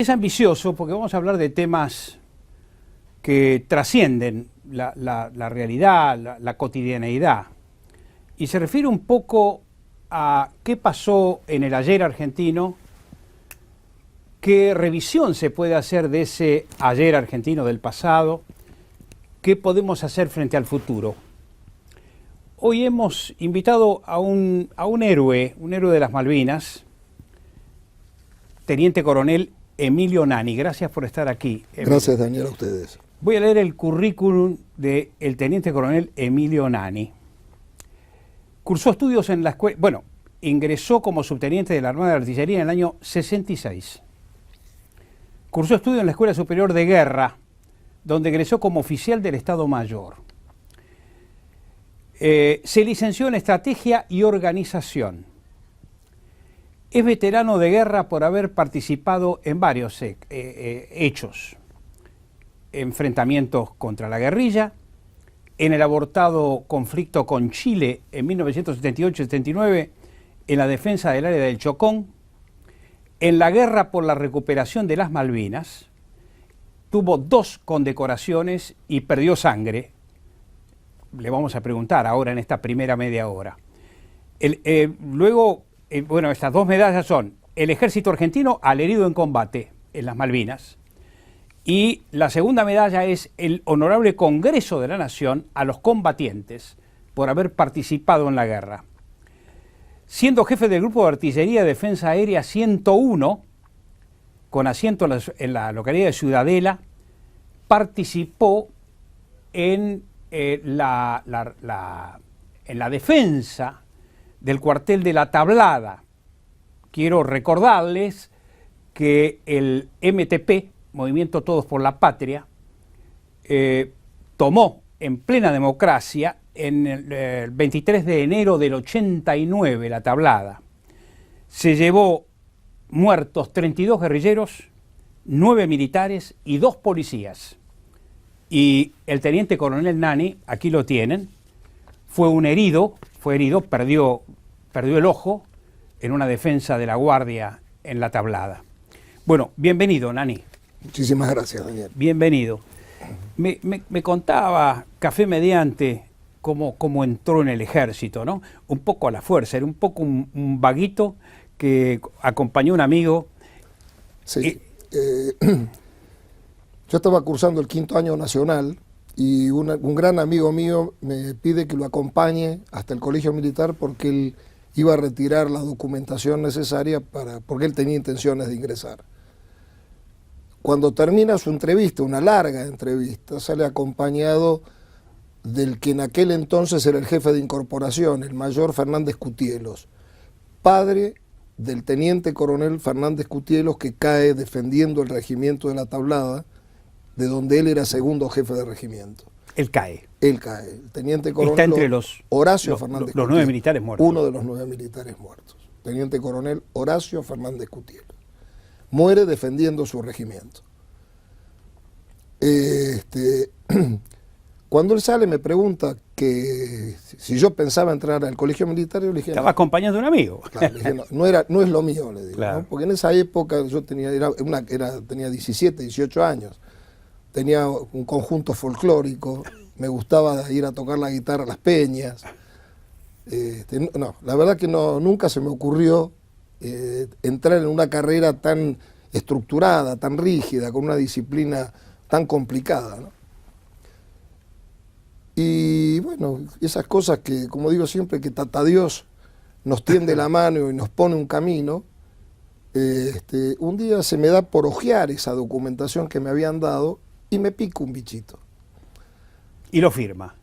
Es ambicioso porque vamos a hablar de temas que trascienden la realidad, la cotidianeidad. Y se refiere un poco a qué pasó en el ayer argentino, qué revisión se puede hacer de ese ayer argentino del pasado, qué podemos hacer frente al futuro. Hoy hemos invitado a un héroe de las Malvinas, Teniente Coronel Emilio Nani. Gracias por estar aquí, Emilio. Gracias, Daniel, a ustedes. Voy a leer el currículum del Teniente Coronel Emilio Nani. Cursó estudios en la escuela, ingresó como subteniente de la Armada de Artillería en el año 66. Cursó estudios en la Escuela Superior de Guerra, donde egresó como oficial del Estado Mayor. Se licenció en Estrategia y Organización. Es veterano de guerra por haber participado en varios hechos. Enfrentamientos contra la guerrilla, en el abortado conflicto con Chile en 1978-79, en la defensa del área del Chocón, en la guerra por la recuperación de las Malvinas, tuvo 2 condecoraciones y perdió sangre. Le vamos a preguntar ahora en esta primera media hora. Estas 2 medallas son el Ejército Argentino al herido en combate en las Malvinas, y la segunda medalla es el Honorable Congreso de la Nación a los combatientes por haber participado en la guerra. Siendo jefe del Grupo de Artillería de Defensa Aérea 101, con asiento en la localidad de Ciudadela, participó en la defensa del cuartel de La Tablada. Quiero recordarles que el MTP, Movimiento Todos por la Patria, tomó en plena democracia en el 23 de enero del 89 La Tablada. Se llevó muertos 32 guerrilleros, 9 militares y 2 policías. Y el Teniente Coronel Nani, aquí lo tienen, fue herido, perdió el ojo en una defensa de la Guardia en La Tablada. Bueno, bienvenido, Nani. Muchísimas gracias, Daniel. Bienvenido. Me contaba, café mediante, cómo entró en el ejército, ¿no? Un poco a la fuerza, era un poco un vaguito que acompañó a un amigo. Sí. Yo estaba cursando el 5º año nacional y un gran amigo mío me pide que lo acompañe hasta el colegio militar porque él iba a retirar la documentación necesaria porque él tenía intenciones de ingresar. Cuando termina su entrevista, una larga entrevista, sale acompañado del que en aquel entonces era el jefe de incorporación, el mayor Fernández Cutielos, padre del teniente coronel Fernández Cutielos, que cae defendiendo el regimiento de La Tablada, de donde él era segundo jefe de regimiento. Él cae. El teniente coronel está entre Horacio Fernández los 9 militares muertos. Uno de los 9 militares muertos. Teniente coronel Horacio Fernández Cutielos. Muere defendiendo su regimiento. Cuando él sale me pregunta que si yo pensaba entrar al colegio militar, yo le dije... Estaba acompañado de un amigo. Claro, le dije, no es lo mío, le digo. Claro. ¿No? Porque en esa época yo tenía 17, 18 años. Tenía un conjunto folclórico, me gustaba ir a tocar la guitarra a las peñas. La verdad que nunca se me ocurrió entrar en una carrera tan estructurada, tan rígida, con una disciplina tan complicada, ¿no? Y bueno, esas cosas que, como digo siempre, que Tata Dios nos tiende la mano y nos pone un camino, un día se me da por ojear esa documentación que me habían dado y me pica un bichito. Y lo firma.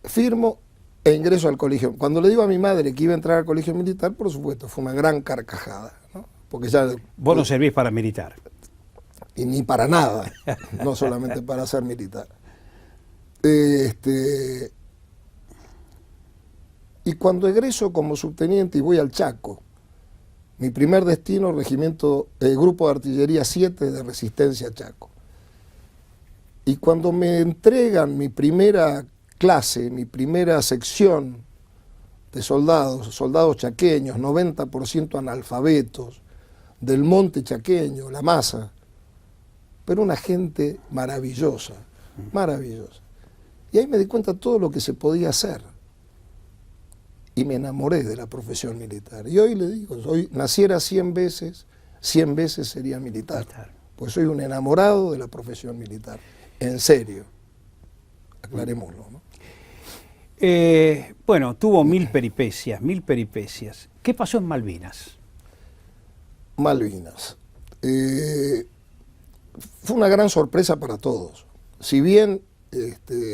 Firmo e ingreso al colegio. Cuando le digo a mi madre que iba a entrar al colegio militar, por supuesto, fue una gran carcajada, ¿no? Porque ya... Vos no servís para militar. Y ni para nada, no solamente para ser militar. Y cuando egreso como subteniente y voy al Chaco, mi primer destino, Grupo de Artillería 7 de Resistencia Chaco. Y cuando me entregan mi primera clase, mi primera sección de soldados chaqueños, 90% analfabetos, del monte chaqueño, la masa, pero una gente maravillosa, maravillosa. Y ahí me di cuenta de todo lo que se podía hacer. Y me enamoré de la profesión militar. Y hoy le digo, hoy naciera 100 veces sería militar. Pues soy un enamorado de la profesión militar. En serio. Aclarémoslo, ¿no? Bueno, tuvo mil peripecias. ¿Qué pasó en Malvinas? Malvinas. Fue una gran sorpresa para todos. Si bien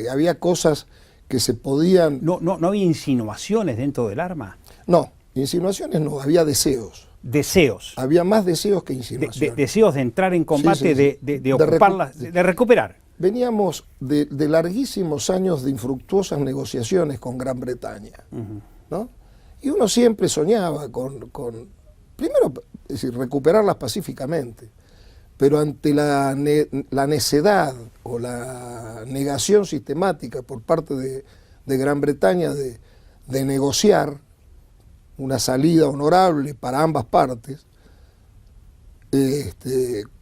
había cosas que se podían... ¿No había insinuaciones dentro del arma? No, insinuaciones no, había deseos. Deseos. Había más deseos que insinuaciones. Deseos de entrar en combate, Sí. de ocuparlas, de recuperar. Veníamos de larguísimos años de infructuosas negociaciones con Gran Bretaña, ¿no? Y uno siempre soñaba con primero, es decir, recuperarlas pacíficamente, pero ante la necedad o la negación sistemática por parte de Gran Bretaña de negociar una salida honorable para ambas partes,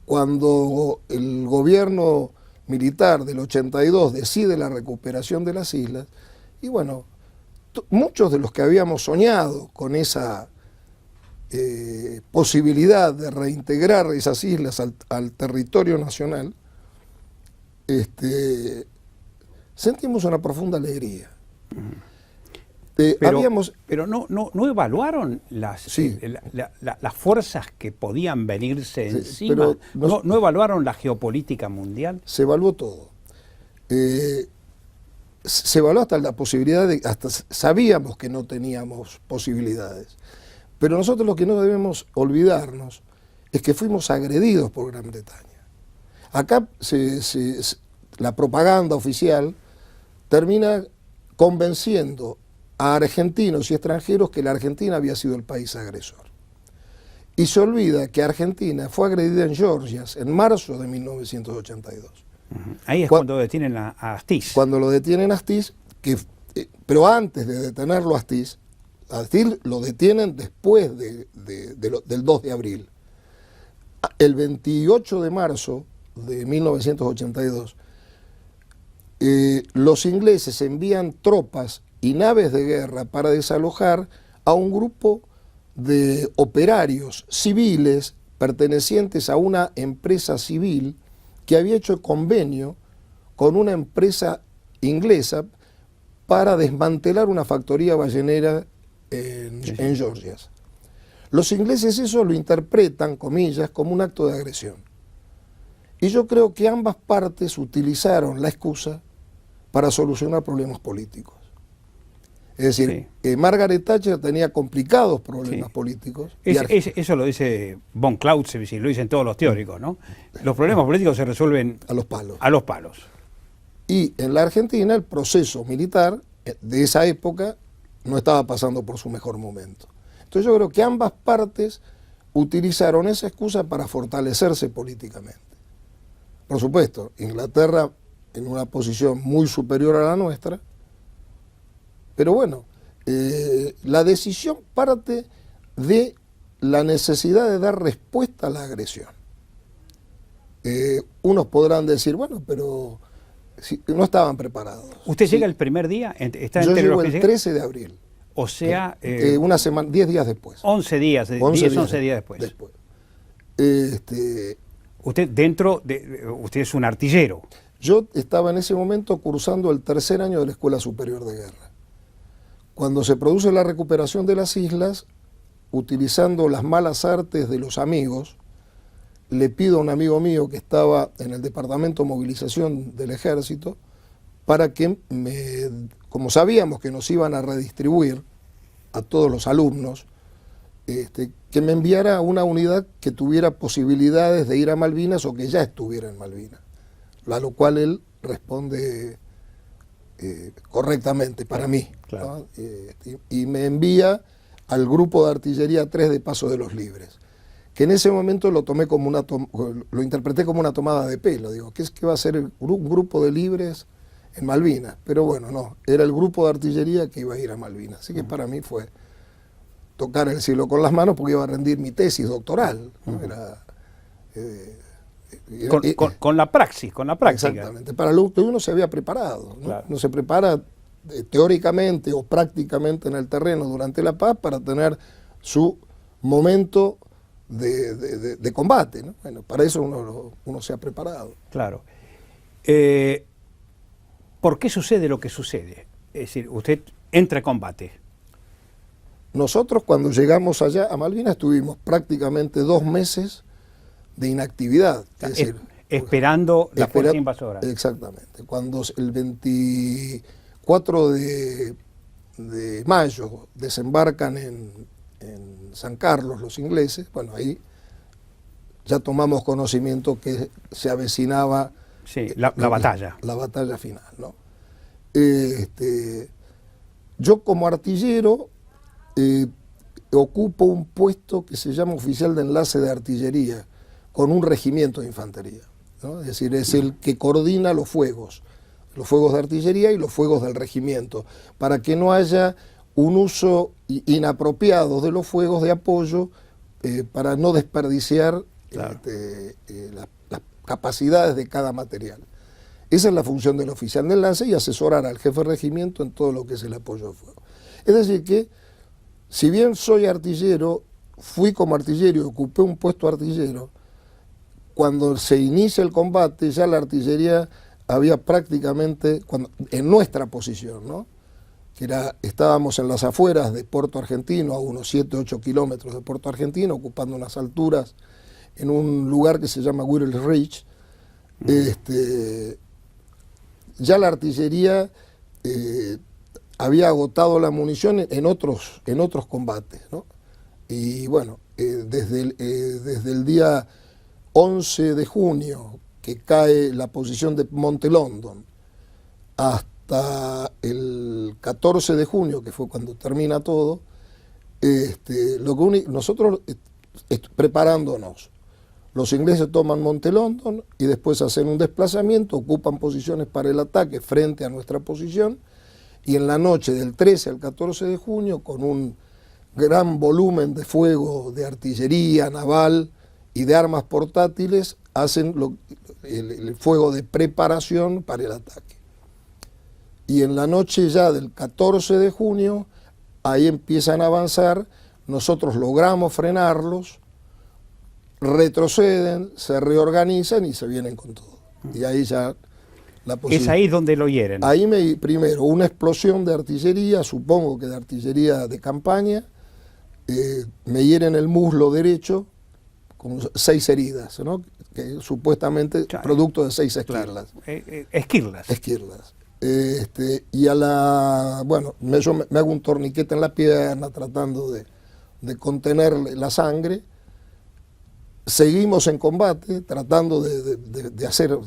cuando el gobierno militar del 82 decide la recuperación de las islas, y bueno, muchos de los que habíamos soñado con esa posibilidad de reintegrar esas islas al territorio nacional, sentimos una profunda alegría. Pero no evaluaron las fuerzas que podían venirse encima. Pero no evaluaron la geopolítica mundial. Se evaluó todo. Se evaluó hasta la posibilidad hasta sabíamos que no teníamos posibilidades. Pero nosotros lo que no debemos olvidarnos es que fuimos agredidos por Gran Bretaña. Acá la propaganda oficial termina convenciendo a argentinos y extranjeros que la Argentina había sido el país agresor. Y se olvida que Argentina fue agredida en Georgia en marzo de 1982. Ahí es cuando detienen a Astiz. Cuando lo detienen a Astiz, pero antes de detenerlo a Astiz lo detienen después del 2 de abril. El 28 de marzo de 1982, los ingleses envían tropas y naves de guerra para desalojar a un grupo de operarios civiles pertenecientes a una empresa civil que había hecho convenio con una empresa inglesa para desmantelar una factoría ballenera en Georgia. Los ingleses eso lo interpretan, comillas, como un acto de agresión. Y yo creo que ambas partes utilizaron la excusa para solucionar problemas políticos. Es decir, Margaret Thatcher tenía complicados problemas políticos. Eso lo dice von Clausewitz y lo dicen todos los teóricos, ¿no? Los problemas políticos se resuelven a los palos. A los palos. Y en la Argentina el proceso militar de esa época no estaba pasando por su mejor momento. Entonces yo creo que ambas partes utilizaron esa excusa para fortalecerse políticamente. Por supuesto, Inglaterra en una posición muy superior a la nuestra, pero bueno, la decisión parte de la necesidad de dar respuesta a la agresión. Unos podrán decir, bueno, pero no estaban preparados. ¿Usted llega el primer día? Yo llego el 13 de abril. O sea... una semana, 10 días después. 11 días, 11 días después. Usted es un artillero. Yo estaba en ese momento cursando el tercer año de la Escuela Superior de Guerra. Cuando se produce la recuperación de las islas, utilizando las malas artes de los amigos, le pido a un amigo mío que estaba en el Departamento de Movilización del Ejército para que, como sabíamos que nos iban a redistribuir a todos los alumnos, que me enviara una unidad que tuviera posibilidades de ir a Malvinas o que ya estuviera en Malvinas, a lo cual él responde correctamente para mí, claro. ¿no? Y me envía al grupo de artillería 3 de Paso de los Libres, que en ese momento lo tomé como lo interpreté como una tomada de pelo. Digo, ¿qué va a ser un grupo de libres en Malvinas? Pero bueno, no, era el grupo de artillería que iba a ir a Malvinas. Así que para mí fue tocar el cielo con las manos porque iba a rendir mi tesis doctoral, ¿no? Con la praxis, con la práctica. Exactamente, para lo que uno se había preparado, ¿no? Claro. Uno se prepara teóricamente o prácticamente en el terreno durante la paz para tener su momento de combate, ¿no? Bueno, para eso uno se ha preparado. Claro. ¿Por qué sucede lo que sucede? Es decir, usted entra a combate. Nosotros cuando llegamos allá a Malvinas tuvimos prácticamente 2 meses de inactividad. Es decir, esperando la fuerza invasora. Exactamente. Cuando el 24 de mayo desembarcan en San Carlos los ingleses, bueno, ahí ya tomamos conocimiento que se avecinaba la batalla. La batalla final, ¿no? Yo como artillero ocupo un puesto que se llama oficial de enlace de artillería con un regimiento de infantería, ¿no? Es decir, es el que coordina los fuegos de artillería y los fuegos del regimiento, para que no haya un uso inapropiado de los fuegos de apoyo, para no desperdiciar Claro. las capacidades de cada material. Esa es la función del oficial de enlace y asesorar al jefe de regimiento en todo lo que es el apoyo de fuego. Es decir que, si bien soy artillero, fui como artillero y ocupé un puesto artillero, cuando se inicia el combate ya la artillería había prácticamente, en nuestra posición, ¿no? Que estábamos en las afueras de Puerto Argentino, a unos 7-8 kilómetros de Puerto Argentino, ocupando unas alturas en un lugar que se llama Whittle Ridge. Ya la artillería había agotado la munición en otros combates, ¿no? Y bueno, desde el día 11 de junio, que cae la posición de Monte London, hasta el 14 de junio, que fue cuando termina todo, nosotros preparándonos. Los ingleses toman Monte London y después hacen un desplazamiento, ocupan posiciones para el ataque frente a nuestra posición, y en la noche del 13 al 14 de junio, con un gran volumen de fuego de artillería naval y de armas portátiles, hacen el fuego de preparación para el ataque. Y en la noche ya del 14 de junio, ahí empiezan a avanzar, nosotros logramos frenarlos, retroceden, se reorganizan y se vienen con todo. Y ahí ya la posición. Es ahí donde lo hieren. Ahí primero una explosión de artillería, supongo que de artillería de campaña, me hieren el muslo derecho con 6 heridas, ¿no? Que supuestamente producto de 6 esquirlas. Esquirlas. Esquirlas. Y bueno, yo me hago un torniquete en la pierna tratando de contener la sangre. Seguimos en combate tratando de hacer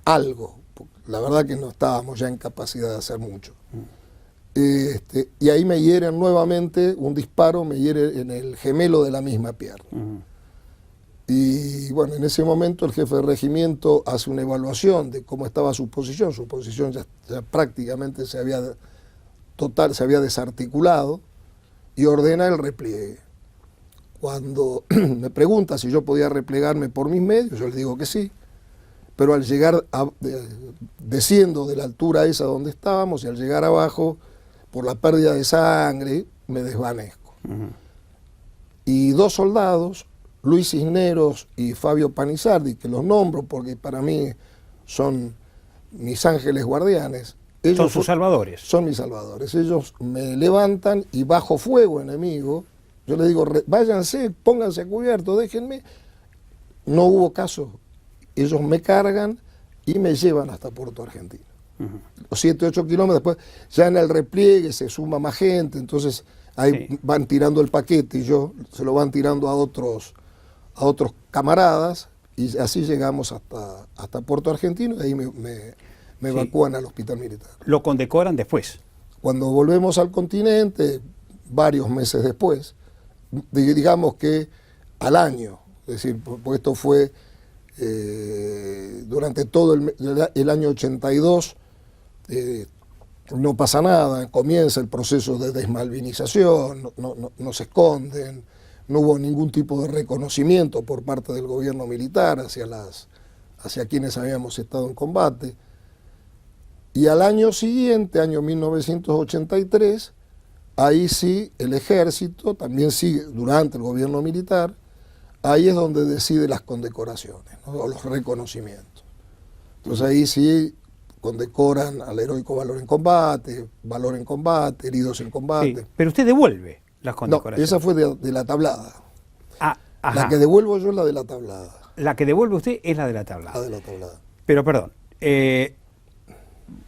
algo. La verdad que no estábamos ya en capacidad de hacer mucho. Y ahí me hieren nuevamente, un disparo me hiere en el gemelo de la misma pierna. Y bueno, en ese momento el jefe de regimiento hace una evaluación de cómo estaba su posición ya prácticamente se había desarticulado, y ordena el repliegue. Cuando me pregunta si yo podía replegarme por mis medios, yo le digo que sí, pero al llegar, desciendo de la altura esa donde estábamos, y al llegar abajo, por la pérdida de sangre, me desvanezco. Y 2 soldados, Luis Cisneros y Fabio Panizardi, que los nombro porque para mí son mis ángeles guardianes. Son sus salvadores. Son mis salvadores. Ellos me levantan y bajo fuego enemigo. Yo les digo, váyanse, pónganse a cubierto, déjenme. No hubo caso. Ellos me cargan y me llevan hasta Puerto Argentino. Los 7-8 kilómetros después, ya en el repliegue se suma más gente, entonces ahí van tirando el paquete y se lo van tirando a otros camaradas, y así llegamos hasta Puerto Argentino, y ahí me evacúan al hospital militar. Lo condecoran después. Cuando volvemos al continente, varios meses después, digamos que al año, es decir, porque esto fue durante todo el año 82, no pasa nada, comienza el proceso de desmalvinización, no se esconden, no hubo ningún tipo de reconocimiento por parte del gobierno militar hacia las hacia quienes habíamos estado en combate. Y al año siguiente, año 1983, ahí sí el ejército, también sigue durante el gobierno militar, ahí es donde decide las condecoraciones, ¿no? O los reconocimientos. Entonces ahí sí condecoran al heroico valor en combate, heridos en combate. Sí, pero usted devuelve las No, condecoraciones. esa fue de la tablada. Ah, ajá. La que devuelvo yo es la de la tablada. La que devuelve usted es la de la tablada. La de la tablada. Pero perdón,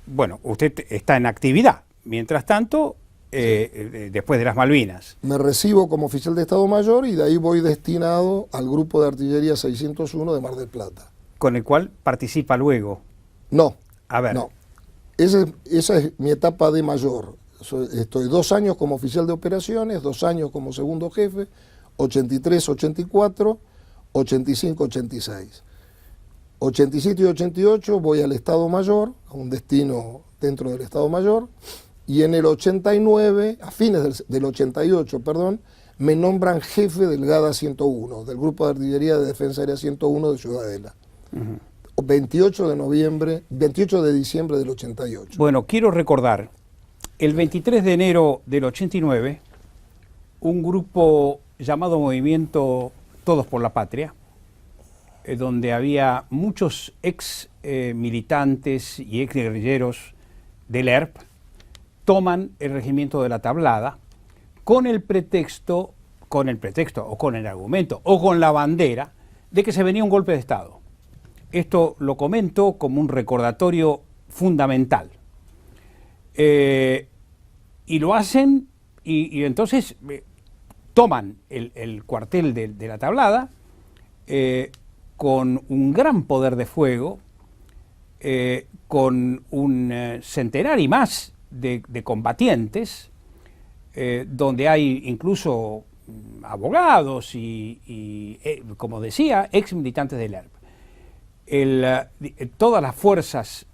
bueno, usted está en actividad. Mientras tanto, después de las Malvinas. Me recibo como oficial de Estado Mayor y de ahí voy destinado al grupo de artillería 601 de Mar del Plata. Con el cual participa luego. No, A ver. no. Esa es mi etapa de mayor. Estoy 2 años como oficial de operaciones, 2 años como segundo jefe, 83, 84, 85, 86. 87 y 88 voy al Estado Mayor, a un destino dentro del Estado Mayor, y en el 89, a fines del 88, perdón, me nombran jefe del GADA 101, del Grupo de Artillería de Defensa Aérea 101 de Ciudadela. 28 de diciembre del 88. Bueno, quiero recordar, el 23 de enero del 89, un grupo llamado Movimiento Todos por la Patria, donde había muchos ex militantes y ex guerrilleros del ERP, toman el regimiento de la Tablada con el pretexto o con el argumento o con la bandera de que se venía un golpe de Estado. Esto lo comento como un recordatorio fundamental. Y lo hacen y entonces toman el cuartel de la Tablada con un gran poder de fuego, con un centenar y más de combatientes, donde hay incluso abogados y como decía, ex militantes del ERP. Todas las fuerzas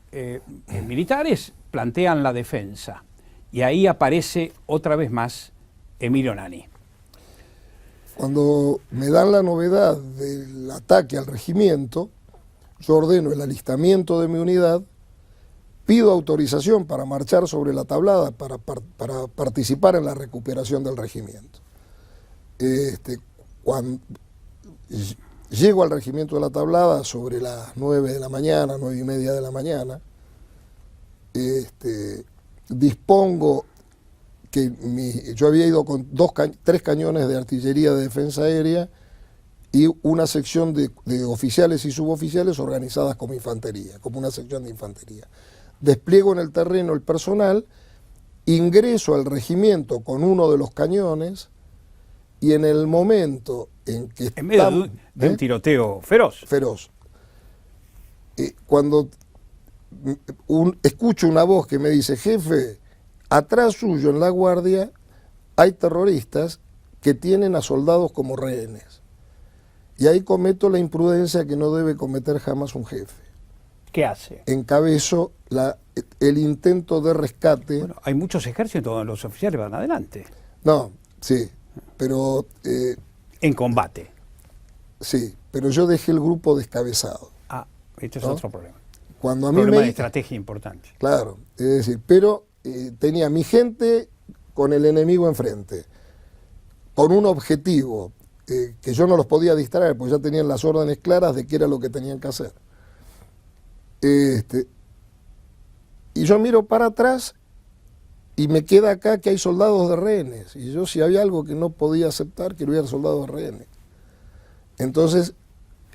militares plantean la defensa y ahí aparece otra vez más Emilio Nani. Cuando me dan la novedad del ataque al regimiento, yo ordeno el alistamiento de mi unidad, pido autorización para marchar sobre la Tablada, para participar en la recuperación del regimiento. Cuando llego al regimiento de la Tablada sobre las 9 de la mañana, 9:30 de la mañana, dispongo que yo había ido con 3 cañones de artillería de defensa aérea y una sección de oficiales y suboficiales organizadas como infantería, como una sección de infantería. Despliego en el terreno el personal, ingreso al regimiento con uno de los cañones y en el momento en que en medio de un tiroteo feroz. Cuando escucho una voz que me dice: jefe, atrás suyo en la guardia hay terroristas que tienen a soldados como rehenes. Y ahí cometo la imprudencia que no debe cometer jamás un jefe. ¿Qué hace? Encabezo el intento de rescate. Bueno, hay muchos ejércitos donde los oficiales van adelante. No, sí, pero... en combate. Sí, pero yo dejé el grupo descabezado. Ah, este es ¿no? otro problema. Cuando a mí Problema me... de estrategia importante. Claro, es decir, pero tenía mi gente con el enemigo enfrente, con un objetivo que yo no los podía distraer, pues ya tenían las órdenes claras de qué era lo que tenían que hacer. Y yo miro para atrás y me queda acá que hay soldados de rehenes, y yo, si había algo que no podía aceptar, que hubiera soldados de rehenes. Entonces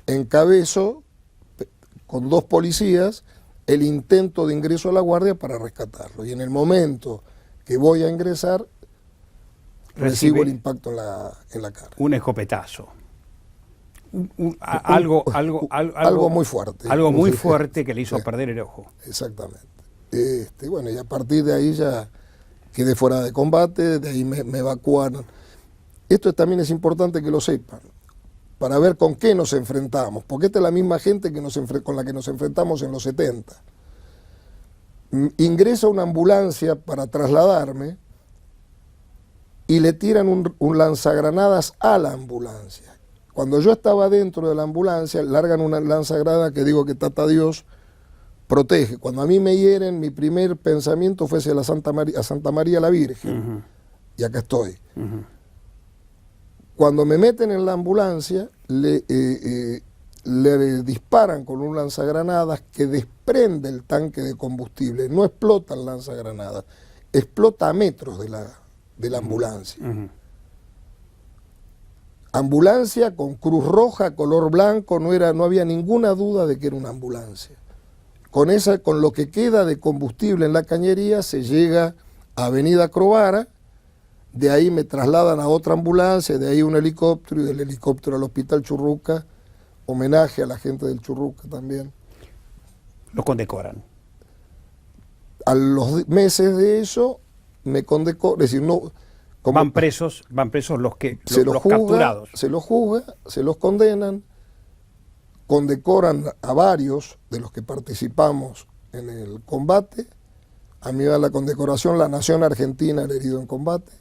encabezo con 2 policías el intento de ingreso a la guardia para rescatarlo, y en el momento que voy a ingresar recibo el impacto en la cara. Un escopetazo. Algo muy fuerte. Algo muy fuerte que le hizo perder el ojo. Exactamente. Bueno, y a partir de ahí ya quedé fuera de combate, de ahí me evacuaron. Esto también es importante que lo sepan, para ver con qué nos enfrentamos, porque esta es la misma gente con la que nos enfrentamos en los 70. Ingresa una ambulancia para trasladarme y le tiran un lanzagranadas a la ambulancia. Cuando yo estaba dentro de la ambulancia, largan una lanzagranada que digo que Tata Dios protege. Cuando a mí me hieren, mi primer pensamiento fue hacia la Santa María la Virgen. Y acá estoy. Cuando me meten en la ambulancia, le disparan con un lanzagranadas que desprende el tanque de combustible. No explota el lanzagranadas, explota a metros de la ambulancia. Ambulancia con cruz roja, color blanco, no había ninguna duda de que era una ambulancia. Con lo que queda de combustible en la cañería se llega a Avenida Crovara, de ahí me trasladan a otra ambulancia, de ahí un helicóptero y del helicóptero al Hospital Churruca, homenaje a la gente del Churruca también. Lo condecoran. A los meses de eso me condecoran, es decir, no... Van presos los capturados. Se los juzga, se los condenan, condecoran a varios de los que participamos en el combate. A mí me da la condecoración la Nación Argentina al herido en combate.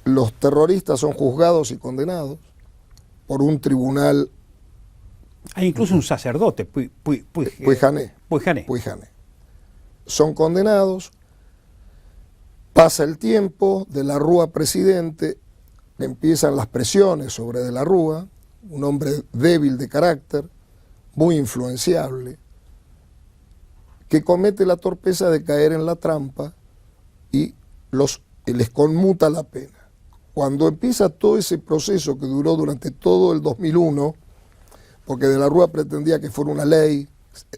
Los terroristas son juzgados y condenados por un tribunal. Hay incluso un sacerdote, Puijané. Son condenados. Pasa el tiempo, de la Rúa presidente, empiezan las presiones sobre de la Rúa, un hombre débil de carácter, muy influenciable, que comete la torpeza de caer en la trampa y les conmuta la pena. Cuando empieza todo ese proceso que duró durante todo el 2001, porque de la Rúa pretendía que fuera una ley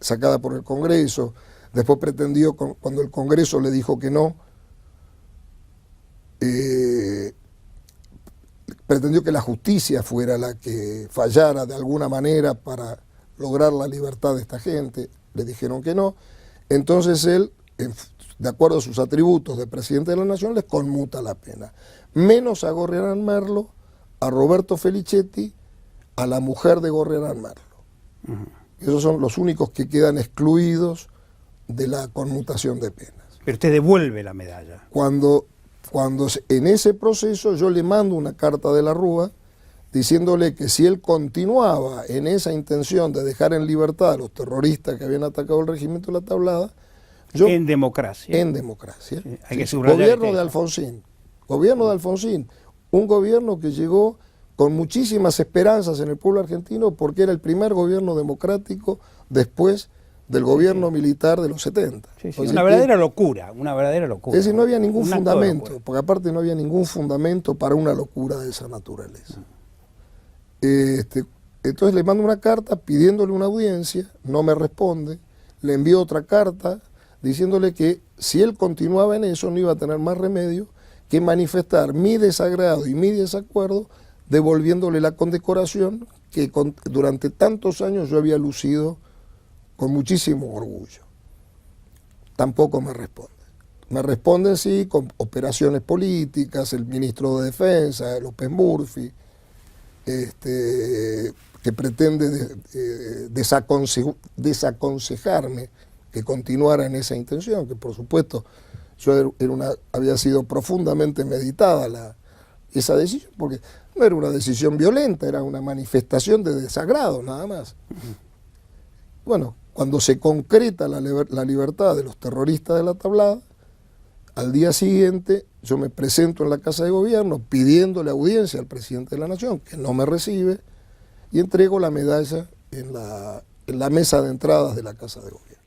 sacada por el Congreso, después pretendió, cuando el Congreso le dijo que no, pretendió que la justicia fuera la que fallara de alguna manera para lograr la libertad de esta gente, le dijeron que no, entonces él, de acuerdo a sus atributos de presidente de la Nación, les conmuta la pena, menos a Gorriarán Merlo, a Roberto Felicetti, a la mujer de Gorriarán Merlo. Esos son los únicos que quedan excluidos de la conmutación de penas. Pero usted devuelve la medalla. Cuando en ese proceso yo le mando una carta de la Rúa diciéndole que si él continuaba en esa intención de dejar en libertad a los terroristas que habían atacado el regimiento de la Tablada, en democracia. Sí, hay que subrayar gobierno de Alfonsín, un gobierno que llegó con muchísimas esperanzas en el pueblo argentino porque era el primer gobierno democrático después del gobierno militar de los 70. Una verdadera locura. Es decir, no había ningún fundamento, porque aparte no había ningún fundamento para una locura de esa naturaleza. Entonces le mando una carta pidiéndole una audiencia, no me responde, le envío otra carta diciéndole que si él continuaba en eso no iba a tener más remedio que manifestar mi desagrado y mi desacuerdo devolviéndole la condecoración que durante tantos años yo había lucido con muchísimo orgullo. Tampoco me responde. Me responden sí con operaciones políticas, el ministro de Defensa, López Murphy, que pretende desaconsejarme que continuara en esa intención, que por supuesto había sido profundamente meditada esa decisión, porque no era una decisión violenta, era una manifestación de desagrado, nada más. Bueno, cuando se concreta la libertad de los terroristas de la Tablada, al día siguiente yo me presento en la Casa de Gobierno pidiéndole audiencia al presidente de la Nación, que no me recibe, y entrego la medalla en la mesa de entradas de la Casa de Gobierno.